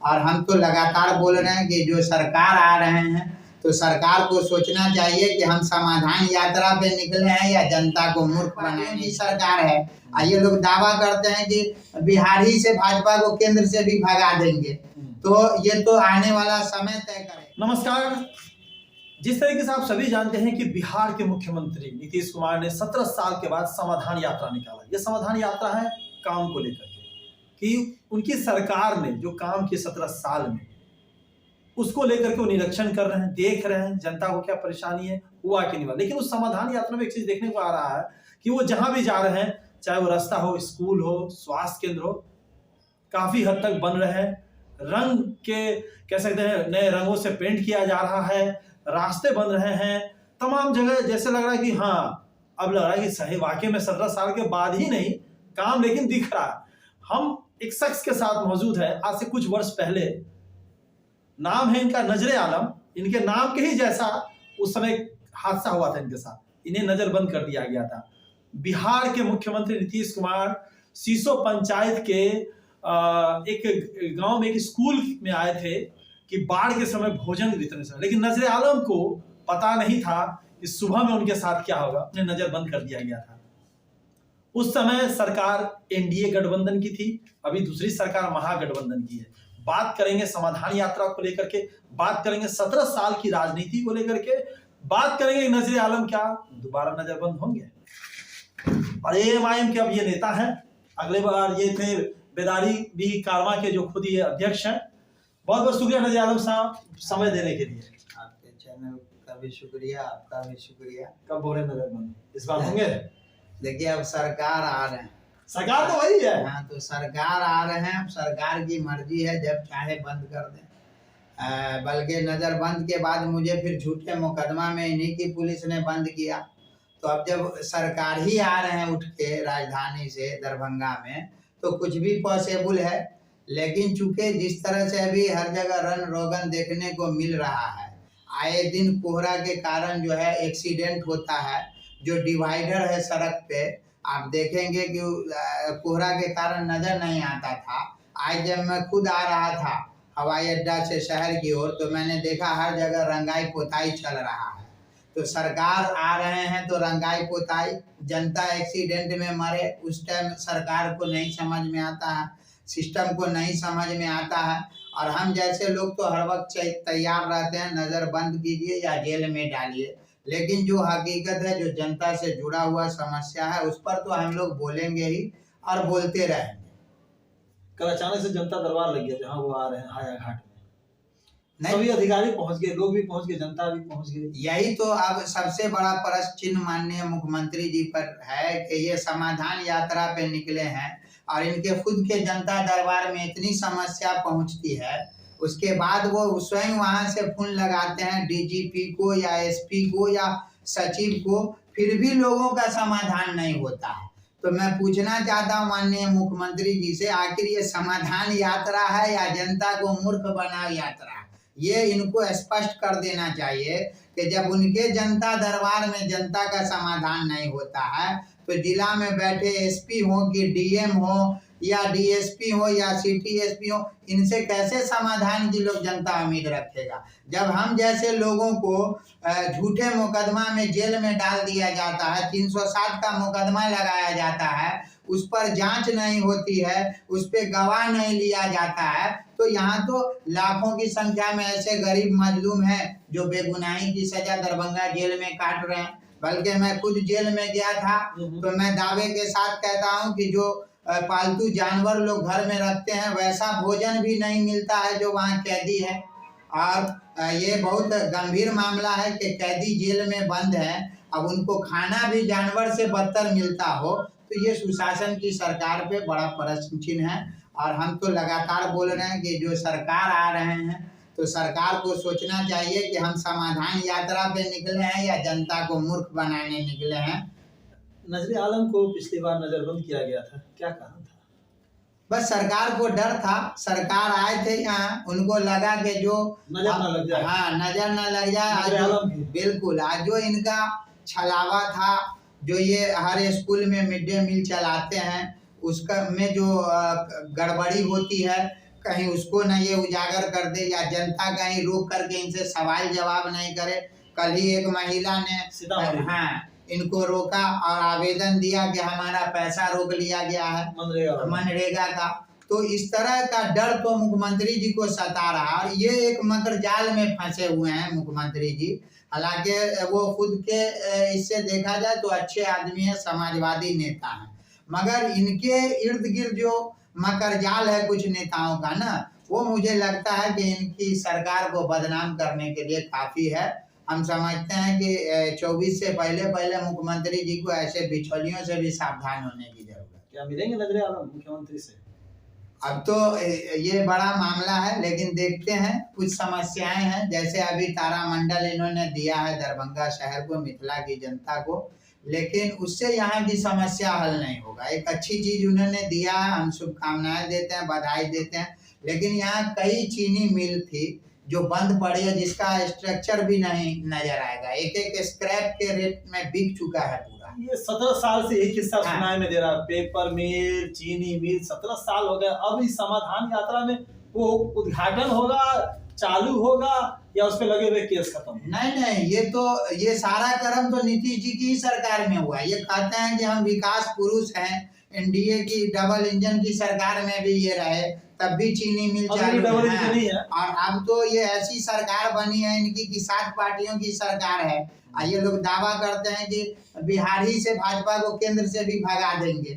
और हम तो लगातार बोल रहे हैं कि जो सरकार आ रहे हैं तो सरकार को सोचना चाहिए कि हम समाधान यात्रा पे निकले हैं या जनता को मूर्ख बनाने की सरकार है। ये लोग दावा करते हैं कि बिहार ही से भाजपा को केंद्र से भी भगा देंगे, तो ये तो आने वाला समय तय करेगा। नमस्कार। जिस तरीके से आप सभी जानते हैं कि बिहार के मुख्यमंत्री नीतीश कुमार ने 17 साल के बाद समाधान यात्रा निकाला। यह समाधान यात्रा है काम को लेकर के, कि उनकी सरकार ने जो काम किए 17 साल में उसको लेकर के वो निरीक्षण कर रहे हैं, देख रहे हैं जनता को क्या परेशानी है, हुआ कि नहीं हुआ। लेकिन उस समाधान यात्रा में एक चीज देखने को आ रहा है कि वो जहां भी जा रहे हैं, चाहे वो रास्ता हो, स्कूल हो, स्वास्थ्य केंद्र हो, काफी हद तक बन रहे हैं। रंग के कह सकते हैं नए रंगों से पेंट किया जा रहा है, रास्ते बन रहे हैं, तमाम जगह जैसे लग रहा है कि हाँ अब लग रहा है कि सही वाकई में 17 साल के बाद ही नहीं काम लेकिन दिख रहा है। हम एक शख्स के साथ मौजूद है, आज से कुछ वर्ष पहले, नाम है इनका नजरे आलम। इनके नाम के ही जैसा उस समय हादसा हुआ था इनके साथ, इन्हें नजरबंद कर दिया गया था। बिहार के मुख्यमंत्री नीतीश कुमार सीसो पंचायत के एक गांव में एक स्कूल में आए थे कि बाढ़ के समय भोजन वितरण समय, लेकिन नजरे आलम को पता नहीं था कि सुबह में उनके साथ क्या होगा, उन्हें नजरबंद कर दिया गया था। उस समय सरकार एनडीए गठबंधन की थी, अभी दूसरी सरकार महागठबंधन की है। बात करेंगे समाधान यात्रा को लेकर के, बात करेंगे 17 साल की राजनीति को लेकर के, बात करेंगे नजरे आलम क्या दोबारा नजरबंद होंगे। और एएमआईएम के अब ये नेता हैं, अगले बार ये थे बेदारी भी कारवा के जो खुद ये अध्यक्ष हैं। बहुत बहुत शुक्रिया नजरे आलम साहब समय देने के लिए। आपके चैनल का भी शुक्रिया, आपका भी शुक्रिया। कब हो रहे नजरबंद, इस बार होंगे? देखिए अब सरकार आ रहे हैं, सरकार तो वही है। हाँ तो सरकार आ रहे हैं, अब सरकार की मर्जी है, जब चाहे बंद कर दें। बल्कि नजरबंद के बाद मुझे फिर झूठे मुकदमा में इन्हीं की पुलिस ने बंद किया। तो अब जब सरकार ही आ रहे हैं उठ के राजधानी से दरभंगा में, तो कुछ भी पॉसिबल है। लेकिन चूंकि जिस तरह से अभी हर जगह रन रोगन देखने को मिल रहा है, आए दिन कोहरा के कारण जो है एक्सीडेंट होता है। जो डिवाइडर है सड़क पे, आप देखेंगे कि कोहरा के कारण नजर नहीं आता था। आज जब मैं खुद आ रहा था हवाई अड्डा से शहर की ओर, तो मैंने देखा हर जगह रंगाई पोताई चल रहा है। तो सरकार आ रहे हैं तो रंगाई पोताई, जनता एक्सीडेंट में मरे उस टाइम सरकार को नहीं समझ में आता है, सिस्टम को नहीं समझ में आता है। और हम जैसे लोग तो हर वक्त तैयार रहते हैं, नज़र बंद कीजिए या जेल में डालिए। लेकिन जो हकीकत है, जो जनता से जुड़ा हुआ समस्या है, उस पर तो हम लोग बोलेंगे ही और बोलते रहेंगे। कल अचानक से जनता दरबार लग गया जहाँ वो आ रहे हैं हाया घाट में, सभी अधिकारी पहुंच गए, लोग भी पहुंच गए, जनता भी पहुंच गई। यही तो अब सबसे बड़ा प्रश्न चिन्ह माननीय मुख्यमंत्री जी पर है कि ये समाधान यात्रा पे निकले हैं और इनके खुद के जनता दरबार में इतनी समस्या पहुंचती है, उसके बाद वो स्वयं वहां से फोन लगाते हैं डीजीपी को या एसपी को या सचिव को, फिर भी लोगों का समाधान नहीं होता है। तो मैं पूछना चाहता हूँ माननीय मुख्यमंत्री जी से, आखिर ये समाधान यात्रा है या जनता को मूर्ख बनाओ यात्रा? ये इनको स्पष्ट कर देना चाहिए कि जब उनके जनता दरबार में जनता का समाधान नहीं होता है, तो जिला में बैठे एसपी हो कि डीएम हो या डीएसपी हो या सिटी एसपी हो, इनसे कैसे समाधान की लोग जनता उम्मीद रखेगा? जब हम जैसे लोगों को झूठे मुकदमा में जेल में डाल दिया जाता है, 307 का मुकदमा लगाया जाता है, उस पर जांच नहीं होती है, उस पर गवाह नहीं लिया जाता है, तो यहाँ तो लाखों की संख्या में ऐसे गरीब मजलूम हैं जो बेगुनाही की सजा दरभंगा जेल में काट रहे हैं। बल्कि मैं खुद जेल में गया था, तो मैं दावे के साथ कहता हूँ कि जो पालतू जानवर लोग घर में रखते हैं, वैसा भोजन भी नहीं मिलता है जो वहाँ कैदी है। और ये बहुत गंभीर मामला है कि कैदी जेल में बंद है, अब उनको खाना भी जानवर से बदतर मिलता हो, तो ये सुशासन की सरकार पे बड़ा प्रश्न चिन्ह है। और हम तो लगातार बोल रहे हैं कि जो सरकार आ रहे हैं तो सरकार को सोचना चाहिए कि हम समाधान यात्रा पे निकले हैं या जनता को मूर्ख बनाने निकले हैं। नजरे आलम को पिछली बार नजरबंद किया गया था, क्या कारण था? बस सरकार को डर था, सरकार आए थे यहाँ, उनको लगा कि जो नजर न लग जाए, हाँ नजर न लग जाए। बिल्कुल, आज जो इनका छलावा था, जो ये हर स्कूल में मिड डे मील चलाते हैं, उसका में जो गड़बड़ी होती है, कहीं उसको न ये उजागर कर दे या जनता कहीं रोक करके इनसे सवाल जवाब नहीं करे। कल ही एक महिला ने हाँ इनको रोका और आवेदन दिया कि हमारा पैसा रोक लिया गया है मनरेगा का। तो इस तरह का डर तो मुख्यमंत्री जी को सता रहा और ये एक मकर जाल में फंसे हुए हैं मुख्यमंत्री जी। हालांकि वो खुद के इससे देखा जाए तो अच्छे आदमी है, समाजवादी नेता हैं, मगर इनके इर्द गिर्द जो मकर जाल है कुछ नेताओं का ना, वो मुझे लगता है कि इनकी सरकार को बदनाम करने के लिए काफी है। हम समझते हैं कि 24 से पहले मुख्यमंत्री जी को ऐसे बिचौलियों से भी सावधान होने की जरूरत है। क्या मिलेंगे नजरे आलम मुख्यमंत्री से? अब तो ये बड़ा मामला है, लेकिन देखते हैं। कुछ समस्याएं हैं, जैसे अभी तारामंडल इन्होंने दिया है दरभंगा शहर को, मिथिला की जनता को, लेकिन उससे यहाँ की समस्या हल नहीं होगा। एक अच्छी चीज उन्होंने दिया है, हम शुभकामनाएं देते हैं, बधाई देते हैं, लेकिन यहाँ कई चीनी मिल थी जो बंद पड़ी है, जिसका स्ट्रक्चर भी नहीं नजर आएगा। एक एक स्क्रैप के रेट में बिक चुका है पूरा। ये 17 साल से एक किस्सा सुनाई में दे रहा है, पेपर मिल, चीनी मिल, 17 साल हो गए। अब इस समाधान यात्रा में वो उद्घाटन होगा, चालू होगा, या उस पे लगे हुए केस खत्म? नहीं, ये सारा कर्म तो नीतीश जी की ही सरकार में हुआ। ये कहते हैं कि हम विकास पुरुष हैं, एनडीए की डबल इंजन की सरकार में भी ये रहे, तब भी चीनी मिल चालू है। और अब तो ये ऐसी सरकार बनी है इनकी कि 7 पार्टियों की सरकार है। ये लोग दावा करते हैं कि बिहार ही से भाजपा को केंद्र से भी भगा देंगे।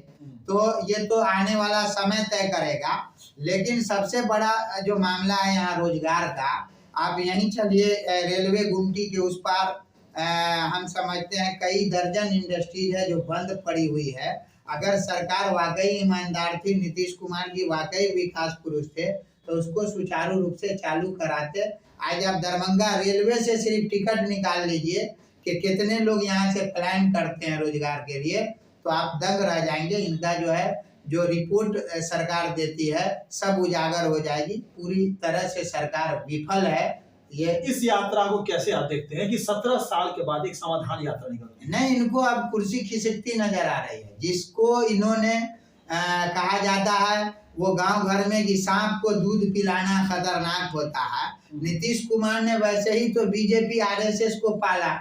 तो ये तो आने वाला समय तय करेगा। लेकिन सबसे बड़ा जो मामला है यहाँ रोजगार का, आप यहीं चलिए रेलवे गुमटी के उस पार हम समझते हैं कई दर्जन इंडस्ट्रीज है जो बंद पड़ी हुई है। अगर सरकार वाकई ईमानदार थी, नीतीश कुमार जी वाकई विकास पुरुष थे, तो उसको सुचारू रूप से चालू कराते। आज आप दरभंगा रेलवे से सिर्फ टिकट निकाल लीजिए कि कितने लोग यहाँ से प्लान करते हैं रोजगार के लिए, तो आप दंग रह जाएंगे। इनका जो रिपोर्ट सरकार देती है सब उजागर हो जाएगी। पूरी तरह से सरकार विफल है। ये इस यात्रा को कैसे आप देखते हैं कि 17 साल के बाद एक समाधान यात्रा निकल रही है? नहीं, इनको अब कुर्सी खिसकती नजर आ रही है। जिसको इन्होंने कहा जाता है वो गांव घर में कि सांप को दूध पिलाना खतरनाक होता है, नीतीश कुमार ने वैसे ही तो बीजेपी आरएसएस को पाला,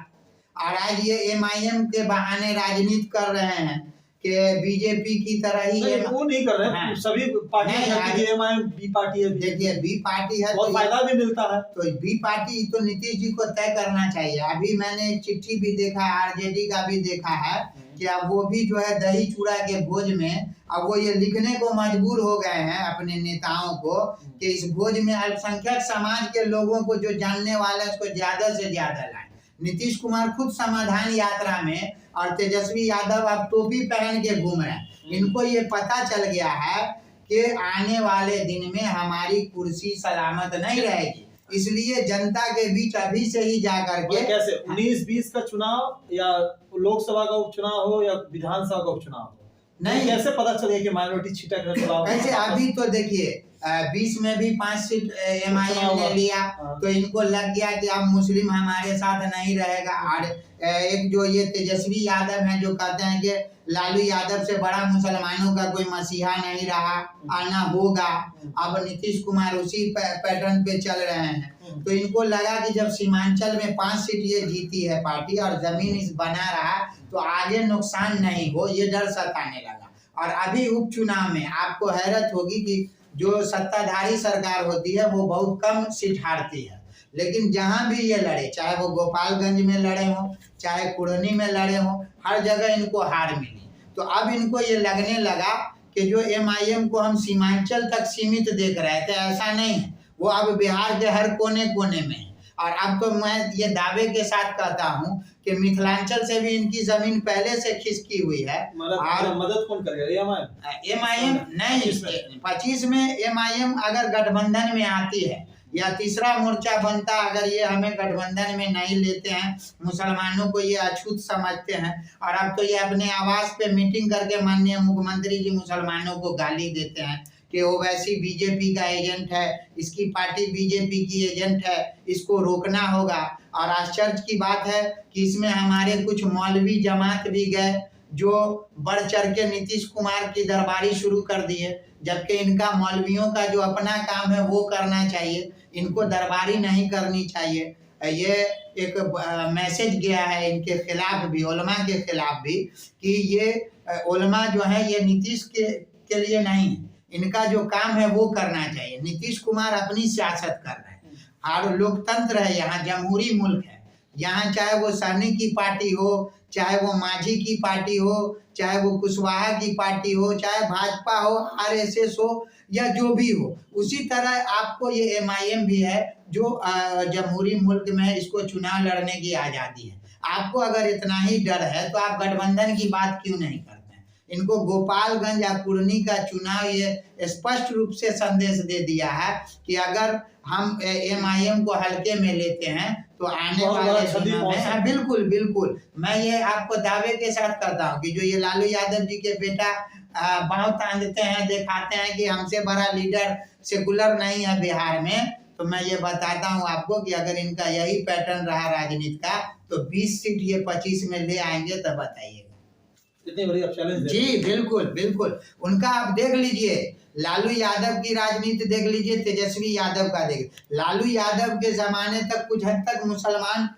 और आज ये एमआईएम के बहाने राजनीति कर रहे हैं कि बीजेपी की तरह ही। वो नहीं कर रहे हैं, सभी पार्टी एमआईएम बी पार्टी है। देखिए बी पार्टी है तो फायदा भी मिलता है, तो बी पार्टी तो नीतीश जी को तय करना चाहिए। अभी मैंने एक चिट्ठी भी देखा है, आरजेडी का भी देखा है कि अब वो भी जो है दही चूड़ा के भोज में अब वो ये लिखने को मजबूर हो गए हैं अपने नेताओं को कि इस भोज में अल्पसंख्यक समाज के लोगों को जो जानने वाले उसको ज्यादा से ज्यादा लाए। नीतीश कुमार खुद समाधान यात्रा में और तेजस्वी यादव अब टोपी पहन के घूम रहे हैं। इनको ये पता चल गया है कि आने वाले दिन में हमारी कुर्सी सलामत नहीं रहेगी, इसलिए जनता के बीच अभी से ही जाकर के। कैसे 19-20 का चुनाव या लोकसभा का उपचुनाव हो या विधानसभा का उपचुनाव हो, नहीं कैसे पता चलेगा कि माइनॉरिटी छिटक रहा? कैसे अभी तो देखिए 20 में भी 5 सीट एमआईएम ने लिया, तो इनको लग गया कि अब मुस्लिम हमारे साथ नहीं रहेगा। और एक जो ये तेजस्वी यादव हैं जो कहते हैं कि लालू यादव से बड़ा मुसलमानों का कोई मसीहा नहीं रहा, आना होगा। अब नीतीश कुमार उसी पैटर्न पे चल रहे हैं। तो इनको लगा कि जब सीमांचल में 5 सीट ये जीती है पार्टी और जमीन इस बना रहा तो आगे नुकसान नहीं हो, ये डर सताने लगा। और अभी उपचुनाव में आपको हैरत होगी कि जो सत्ताधारी सरकार होती है वो बहुत कम सीट हारती है, लेकिन जहां भी ये लड़े, चाहे वो गोपालगंज में लड़े हो, चाहे कुड़नी में लड़े हो, हर जगह इनको हार मिली। तो अब इनको ये लगने लगा कि जो एमआईएम को हम सीमांचल तक सीमित देख रहे थे, ऐसा नहीं है, वो अब बिहार के हर कोने कोने में है। और अब तो मैं ये दावे के साथ कहता हूँ कि मिथिलांचल से भी इनकी जमीन पहले से खिसकी हुई है। और मदद कौन करेगा? एमआईएम नहीं, 25 में एमआईएम अगर गठबंधन में आती है या तीसरा मोर्चा बनता, अगर ये हमें गठबंधन में नहीं लेते हैं, मुसलमानों को ये अछूत समझते हैं, और अब तो ये अपने आवास पे मीटिंग करके माननीय मुख्यमंत्री जी मुसलमानों को गाली देते हैं कि वो वैसी बीजेपी का एजेंट है, इसकी पार्टी बीजेपी की एजेंट है, इसको रोकना होगा। और आश्चर्य की बात है कि इसमें हमारे कुछ मौलवी जमात भी गए जो बढ़ चढ़ के नीतीश कुमार की दरबारी शुरू कर दी है, जबकि इनका मौलवियों का जो अपना काम है वो करना चाहिए, इनको दरबारी नहीं करनी चाहिए। ये एक मैसेज गया है इनके खिलाफ भी, उलमा के खिलाफ भी, कि ये उलमा जो है ये नीतीश के लिए नहीं है, इनका जो काम है वो करना चाहिए। नीतीश कुमार अपनी सियासत कर रहे हैं और लोकतंत्र है, यहाँ जमहूरी मुल्क है, यहाँ चाहे वो सहनी की पार्टी हो, चाहे वो मांझी की पार्टी हो, चाहे वो कुशवाहा की पार्टी हो, चाहे भाजपा हो, आरएसएस हो या जो भी हो, उसी तरह आपको ये एमआईएम भी है जो जमहूरी मुल्क में इसको चुनाव लड़ने की आज़ादी है। आपको अगर इतना ही डर है तो आप गठबंधन की बात क्यों नहीं करते हैं? इनको गोपालगंज या कुर्नी का चुनाव ये स्पष्ट रूप से संदेश दे दिया है कि अगर हम एमआईएम को हल्के में लेते हैं तो आने वाले दिनों में, हाँ बिल्कुल बिल्कुल, मैं ये आपको दावे के साथ करता हूँ कि जो ये लालू यादव जी के बेटा बाँव तानते हैं, दिखाते हैं कि हमसे बड़ा लीडर सेकुलर नहीं है बिहार में, तो मैं ये बताता हूँ आपको कि अगर इनका यही पैटर्न रहा राजनीति का तो 20 सीट ये 25 में ले आएंगे, तब बताइएगा। इतनी बड़ी चैलेंज जी बिल्कुल बिल्कुल, उनका आप देख लीजिए, लालू यादव की राजनीति देख लीजिए, तेजस्वी यादव का देख, लालू यादव के जमाने तक कुछ हद तक मुसलमान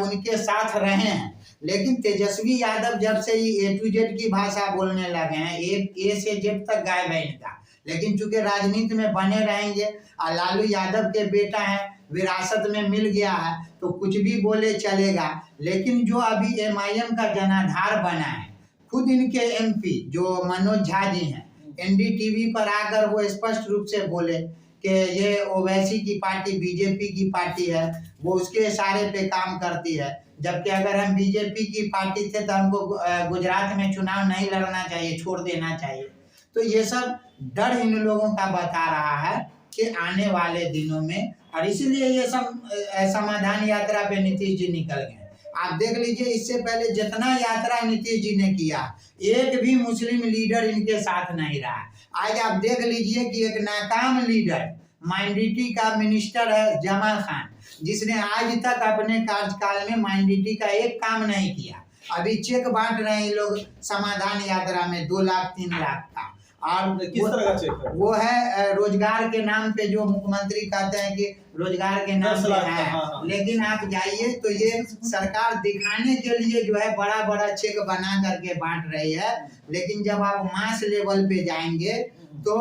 उनके साथ रहे हैं, लेकिन तेजस्वी यादव जब से ही A to Z की भाषा बोलने लगे हैं, A से Z तक गायब है इनका, लेकिन चूंकि राजनीति में बने रहेंगे और लालू यादव के बेटा है, विरासत में मिल गया है तो कुछ भी बोले चलेगा। लेकिन जो अभी एमआईएम का जनाधार बना है, खुद इनके एमपी जो मनोज झा जी हैं, एनडीटीवी पर आकर वो स्पष्ट रूप से बोले कि ये ओवैसी की पार्टी बीजेपी की पार्टी है, वो उसके इशारे पे काम करती है, जबकि अगर हम बीजेपी की पार्टी थे तो हमको गुजरात में चुनाव नहीं लड़ना चाहिए, छोड़ देना चाहिए। तो ये सब डर इन लोगों का बता रहा है कि आने वाले दिनों में, और इसीलिए ये सब समाधान यात्रा पे नीतीश जी निकल गए। आप देख लीजिए, इससे पहले जितना यात्रा नीतीश जी ने किया, एक भी मुस्लिम लीडर इनके साथ नहीं रहा। आज आप देख लीजिए कि एक नाकाम लीडर माइनॉरिटी का मिनिस्टर है जमाल खान, जिसने आज तक अपने कार्यकाल में माइनॉरिटी का एक काम नहीं किया। अभी चेक बांट रहे हैं लोग समाधान यात्रा में 2 लाख 3 लाख का, और किस तरह का चेक है? वो है रोजगार के नाम पे, जो मुख्यमंत्री कहते हैं कि रोजगार के नाम पे है, हाँ। लेकिन आप जाइए तो ये सरकार दिखाने के लिए जो है बड़ा बड़ा चेक बना करके बांट रही है, लेकिन जब आप मास लेवल पे जाएंगे तो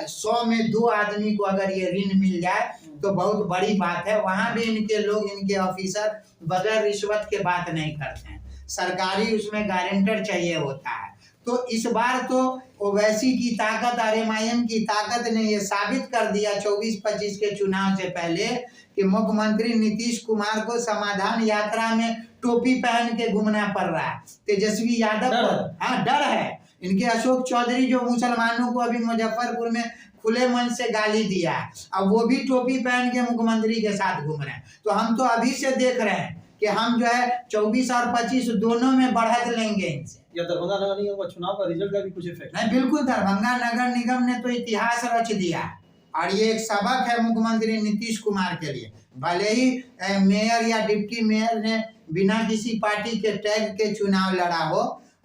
100 में 2 आदमी को अगर ये ऋण मिल जाए तो बहुत बड़ी बात है। वहां भी इनके लोग, इनके ऑफिसर बगैर रिश्वत के बात नहीं करते हैं, सरकारी उसमें गारंटर चाहिए होता है। तो इस बार तो ओवैसी की ताकत और एमआईएम की ताकत ने ये साबित कर दिया 24-25 के चुनाव से पहले कि मुख्यमंत्री नीतीश कुमार को समाधान यात्रा में टोपी पहन के घूमना पड़ रहा है। तेजस्वी यादव को हाँ डर है। इनके अशोक चौधरी जो मुसलमानों को अभी मुजफ्फरपुर में खुले मन से गाली दिया है, अब वो भी टोपी पहन के मुख्यमंत्री के साथ घूम रहे हैं। तो हम तो अभी से देख रहे हैं कि हम जो है 24 और 25 दोनों में बढ़त लेंगे इनसे। या दरभंगा नगर निगम का चुनाव का रिजल्ट का भी कुछ इफेक्ट नहीं, बिल्कुल दरभंगा नगर निगम ने तो इतिहास रच दिया, और ये एक सबक है मुख्यमंत्री नीतीश कुमार के लिए। भले ही मेयर या डिप्टी मेयर ने बिना किसी पार्टी के टैग के चुनाव लड़ा हो,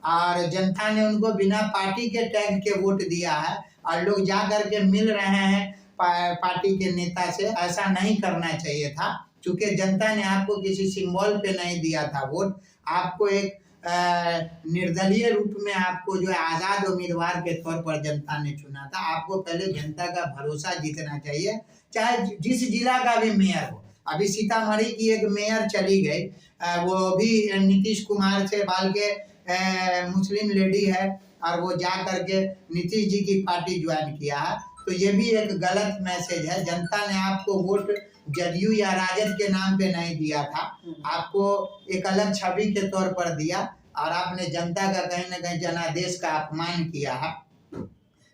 और जनता ने उनको बिना पार्टी के टैग के वोट दिया है, और लोग जा करके मिल रहे हैं पार्टी के नेता से। ऐसा नहीं करना चाहिए था, क्योंकि जनता ने आपको किसी सिंबल पे नहीं दिया था वोट, आपको एक निर्दलीय रूप में आपको जो है आज़ाद उम्मीदवार के तौर पर जनता ने चुना था। आपको पहले जनता का भरोसा जीतना चाहिए, चाहे जिस जिला का भी मेयर हो। अभी सीतामढ़ी की एक मेयर चली गई, वो भी नीतीश कुमार से बाल के मुस्लिम लेडी है, और वो जा करके नीतीश जी की पार्टी ज्वाइन किया है। तो ये भी एक गलत मैसेज है। जनता ने आपको वोट जदयू या राजद के नाम पे नहीं दिया था, आपको एक अलग छवि के तौर पर दिया, और आपने जनता का कहीं ना कहीं जनादेश का अपमान किया है।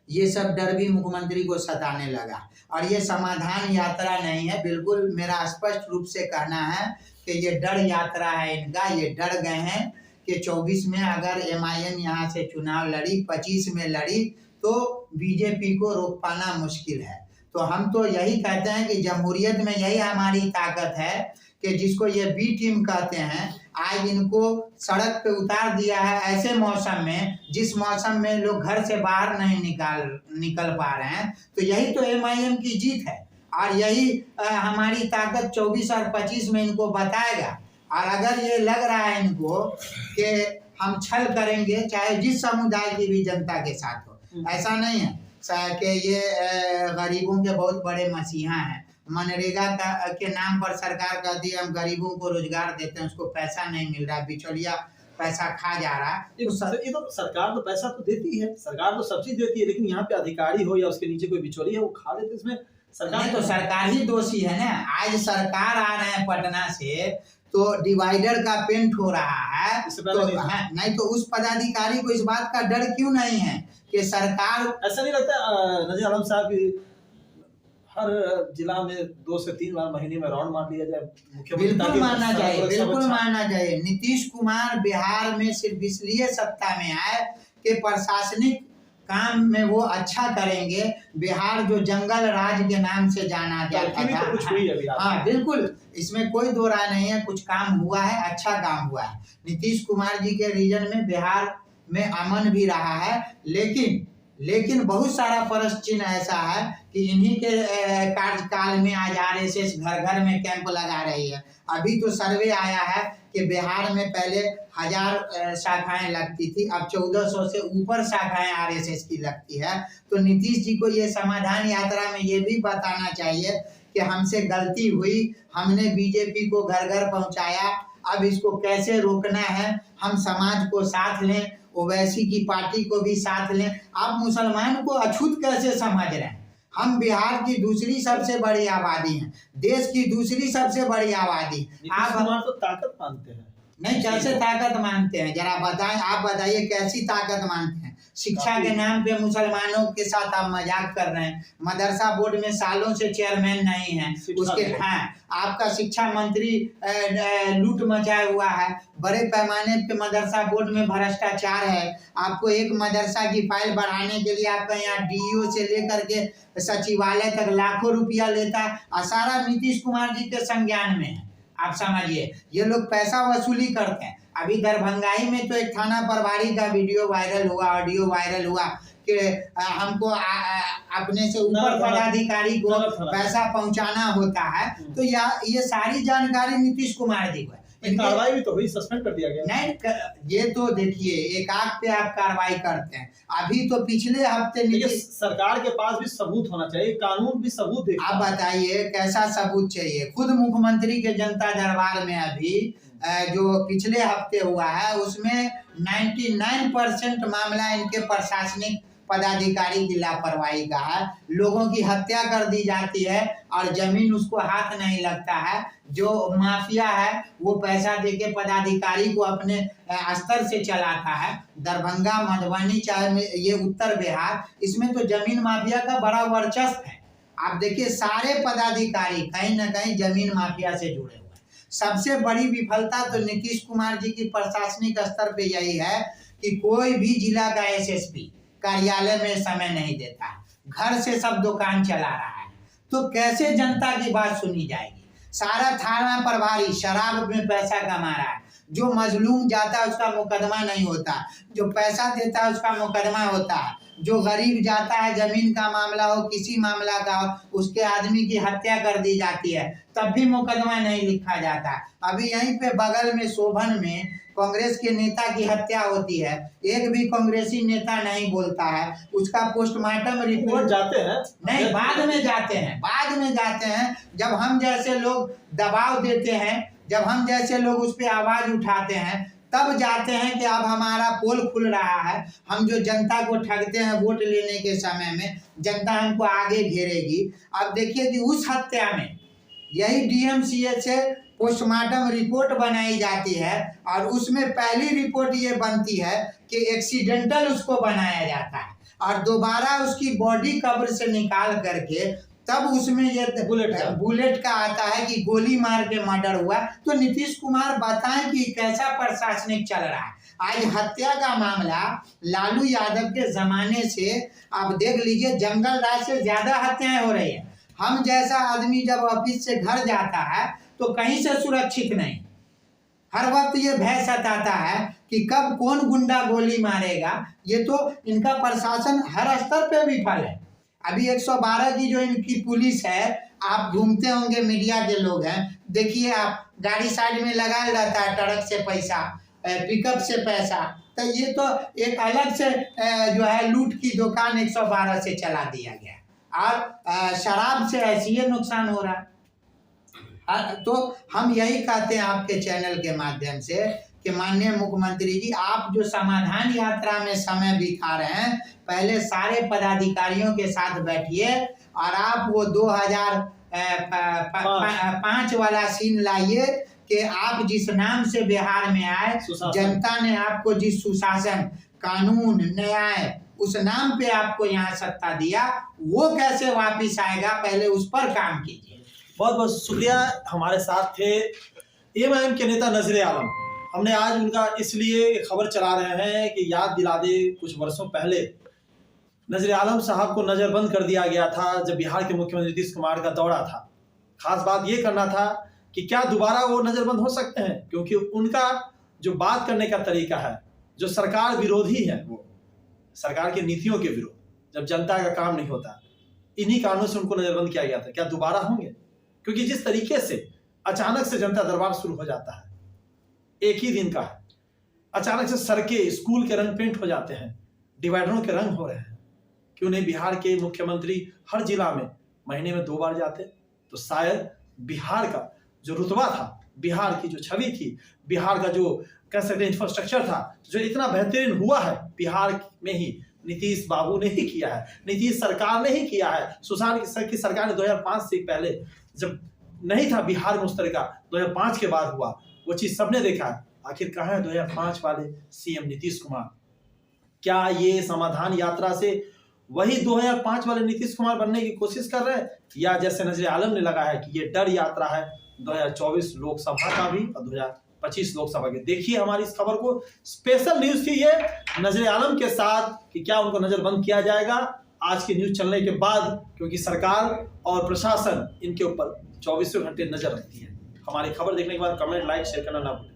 ये सब डर भी मुख्यमंत्री को सताने लगा, और ये समाधान यात्रा नहीं है। बिल्कुल मेरा स्पष्ट रूप से कहना है कि ये डर यात्रा है इनका। ये डर गए हैं कि 24 में अगर एमआईएम यहाँ से चुनाव लड़ी, 25 में लड़ी, तो बीजेपी को रोक पाना मुश्किल है। तो हम तो यही कहते हैं कि जमहूरियत में यही हमारी ताकत है कि जिसको ये बी टीम कहते हैं, आज इनको सड़क पे उतार दिया है ऐसे मौसम में, जिस मौसम में लोग घर से बाहर नहीं निकल पा रहे हैं। तो यही तो MIM की जीत है और यही हमारी ताकत 24 और 25 में इनको बताएगा। और अगर ये लग रहा है इनको कि हम छल करेंगे चाहे जिस समुदाय की भी जनता के साथ हो, ऐसा नहीं है कि ये गरीबों के बहुत बड़े मसीहा हैं। मनरेगा के नाम पर सरकार कहती है हम गरीबों को रोजगार देते हैं, उसको पैसा नहीं मिल रहा, बिचौलिया पैसा खा जा रहा है। ये तो सरकार तो पैसा तो देती है, सरकार तो सब्सिडी देती है, लेकिन यहाँ पे अधिकारी हो या उसके नीचे कोई बिचौलिया है वो खा लेते, इसमें सरकार तो सरकार ही दोषी है ना। आज सरकार आ रहे हैं पटना से तो डिवाइडर का पेंट हो रहा है, तो नहीं तो उस पदाधिकारी को इस बात का डर क्यों नहीं है कि सरकार, ऐसा नहीं लगता नजीर आलम साहब की हर जिला में 2 से 3 बार महीने में राउंड मार लिया जाए? बिल्कुल मानना चाहिए, बिल्कुल मानना चाहिए। नीतीश कुमार बिहार में सिर्फ इसलिए सत्ता में आए कि प्रशासनिक काम में वो अच्छा करेंगे। बिहार जो जंगल राज के नाम से जाना जाता था, कुछ हुई है बिहार। हाँ बिल्कुल, इसमें कोई दो राय नहीं है, कुछ काम हुआ है, अच्छा काम हुआ है। नीतीश कुमार जी के रीजन में बिहार में अमन भी रहा है, लेकिन बहुत सारा प्रश्न चिन्ह ऐसा है कि इन्हीं के कार्यकाल में आज RSS घर घर में कैंप लगा रही है। अभी तो सर्वे आया है कि बिहार में पहले 1000 शाखाएं लगती थी, अब 1400 से ऊपर शाखाएं RSS की लगती है। तो नीतीश जी को ये समाधान यात्रा में ये भी बताना चाहिए कि हमसे गलती हुई, हमने बीजेपी को घर घर पहुंचाया, अब इसको कैसे रोकना है, हम समाज को साथ लें, ओवैसी की पार्टी को भी साथ लें। आप मुसलमान को अछूत कैसे समझ रहे हैं? हम बिहार की दूसरी सबसे बड़ी आबादी हैं, देश की दूसरी सबसे बड़ी आबादी। आप तो ताकत मानते हैं? नहीं, कैसे ताकत मानते हैं जरा बताएं, आप बताइए कैसी ताकत मानते हैं? शिक्षा के नाम पे मुसलमानों के साथ आप मजाक कर रहे हैं। मदरसा बोर्ड में सालों से चेयरमैन नहीं है उसके, हाँ आपका शिक्षा मंत्री लूट मचाया हुआ है, बड़े पैमाने पे मदरसा बोर्ड में भ्रष्टाचार है। आपको एक मदरसा की फाइल बढ़ाने के लिए आपका यहाँ DEO से लेकर के सचिवालय तक लाखों रुपया लेता है और सारा नीतीश कुमार जी के संज्ञान में है। आप समझिए, ये लोग पैसा वसूली करते हैं। अभी दरभंगाई में तो एक थाना प्रभारी का वीडियो वायरल हुआ, ऑडियो वायरल हुआ कि हमको अपने से ऊपर पदाधिकारी को पैसा पहुंचाना होता है। तो ये सारी जानकारी नीतीश कुमार जी को है। कार्रवाई भी तो हुई, सस्पेंड कर दिया गया। नहीं, ये तो देखिए एक आग पे आप कार्रवाई करते हैं। अभी तो पिछले हफ्ते सरकार के पास भी सबूत होना चाहिए, कानून भी सबूत दे। आप बताइए कैसा सबूत चाहिए? खुद मुख्यमंत्री के जनता दरबार में अभी जो पिछले हफ्ते हुआ है उसमें 99% मामला इनके प्रशासनिक पदाधिकारी की लापरवाही का है। लोगों की हत्या कर दी जाती है और जमीन उसको हाथ नहीं लगता है। जो माफिया है वो पैसा देके पदाधिकारी को अपने स्तर से चलाता है। दरभंगा, मधुबनी, चाहे ये उत्तर बिहार, इसमें तो जमीन माफिया का बड़ा वर्चस्व है। आप देखिए सारे पदाधिकारी कहीं न कहीं जमीन माफिया से जुड़े हुए हैं। सबसे बड़ी विफलता तो नीतीश कुमार जी की प्रशासनिक स्तर पे यही है कि कोई भी जिला का SSP कार्यालय में समय नहीं देता है, घर से सब दुकान चला रहा है। तो कैसे जनता की बात सुनी जाएगी? सारा थाना प्रभारी शराब में पैसा कमा रहा है। जो मजलूम जाता है उसका मुकदमा नहीं होता, जो पैसा देता है उसका मुकदमा होता है। जो गरीब जाता है, जमीन का मामला हो, किसी मामला का हो, उसके आदमी की हत्या कर दी जाती है, तब भी मुकदमा नहीं लिखा जाता। अभी यहीं पे बगल में शोभन में कांग्रेस के नेता की हत्या होती है, एक भी कांग्रेसी नेता नहीं बोलता है। उसका पोस्टमार्टम रिपोर्ट जाते हैं नहीं, बाद में जाते हैं जब हम जैसे लोग दबाव देते हैं, जब हम जैसे लोग उस पर आवाज उठाते हैं, तब जाते हैं कि अब हमारा पोल खुल रहा है। हम जो जनता को ठगते हैं वोट लेने के समय में, जनता हमको आगे घेरेगी। अब देखिए कि उस हत्या में यही DMCH से पोस्टमार्टम रिपोर्ट बनाई जाती है और उसमें पहली रिपोर्ट ये बनती है कि एक्सीडेंटल उसको बनाया जाता है और दोबारा उसकी बॉडी कब्र से निकाल करके तब उसमें ये बुलेट का आता है कि गोली मार के मर्डर हुआ। तो नीतीश कुमार बताएं कि कैसा प्रशासनिक चल रहा है। आज हत्या का मामला लालू यादव के जमाने से आप देख लीजिए, जंगल राज से ज्यादा हत्याएं हो रही है। हम जैसा आदमी जब ऑफिस से घर जाता है तो कहीं से सुरक्षित नहीं। हर वक्त ये भय सताता है कि कब कौन गुंडा गोली मारेगा। ये तो इनका प्रशासन हर स्तर पे विफल है। अभी 112 की जो इनकी पुलिस है, आप घूमते होंगे, मीडिया के लोग हैं, देखिए आप, गाड़ी साइड में लगा रहता है, ट्रक से पैसा, पिकअप से पैसा। तो ये तो एक अलग से जो है लूट की दुकान 112 से चला दिया गया। और शराब से ऐसी ही नुकसान हो रहा है। तो हम यही कहते हैं आपके चैनल के माध्यम से कि माननीय मुख्यमंत्री जी, आप जो समाधान यात्रा में समय बिता रहे हैं, पहले सारे पदाधिकारियों के साथ बैठिए और आप वो 2005 वाला सीन लाइए कि आप जिस नाम से बिहार में आए, जनता ने आपको जिस सुशासन, कानून, न्याय, उस नाम पे आपको यहाँ सत्ता दिया, वो कैसे वापिस आएगा, पहले उस पर काम कीजिए। बहुत बहुत शुक्रिया। हमारे साथ थे एमआईएम के नेता नजर आलम। हमने आज उनका इसलिए खबर चला रहे हैं कि याद दिला दे, कुछ वर्षों पहले नजर आलम साहब को नज़रबंद कर दिया गया था जब बिहार के मुख्यमंत्री नीतीश कुमार का दौरा था। खास बात ये करना था कि क्या दोबारा वो नज़रबंद हो सकते हैं, क्योंकि उनका जो बात करने का तरीका है, जो सरकार विरोधी है, वो सरकार की नीतियों के विरोध, जब जनता का काम नहीं होता, इन्हीं कारणों से उनको नज़रबंद किया गया था। क्या दोबारा होंगे? क्योंकि जिस तरीके से अचानक से जनता दरबार शुरू हो जाता है, एक ही दिन का है, अचानक से सड़कें, स्कूल के रंग पेंट हो जाते हैं, डिवाइडरों के रंग हो रहे हैं, क्यों नहीं बिहार के मुख्यमंत्री हर जिला में महीने में 2 बार जाते, तो शायद बिहार का जो रुतबा था, बिहार की जो छवि थी, बिहार का जो कह सकते हैं इंफ्रास्ट्रक्चर था, जो इतना बेहतरीन हुआ है बिहार में ही नीतीश बाबू ने ही किया है, नीतीश सरकार ने ही किया है। सुशांत की सरकार ने 2005 से पहले जब नहीं था बिहार में उस तरह का, 2005 के बाद हुआ, वो चीज सबने देखा है। आखिर कहाँ है 2005 वाले सीएम नीतीश कुमार? क्या ये समाधान यात्रा से वही 2005 वाले नीतीश कुमार बनने की कोशिश कर रहे हैं, या जैसे नजर आलम ने लगा है कि ये डर यात्रा है 2024 लोकसभा का भी और 2025 लोकसभा के? देखिए हमारी इस खबर को, स्पेशल न्यूज थी ये नजर आलम के साथ कि क्या उनको नजरबंद किया जाएगा आज की न्यूज चलने के बाद, क्योंकि सरकार और प्रशासन इनके ऊपर 24 घंटे नजर रखती है। हमारी खबर देखने के बाद कमेंट, लाइक, शेयर करना ना भूलें।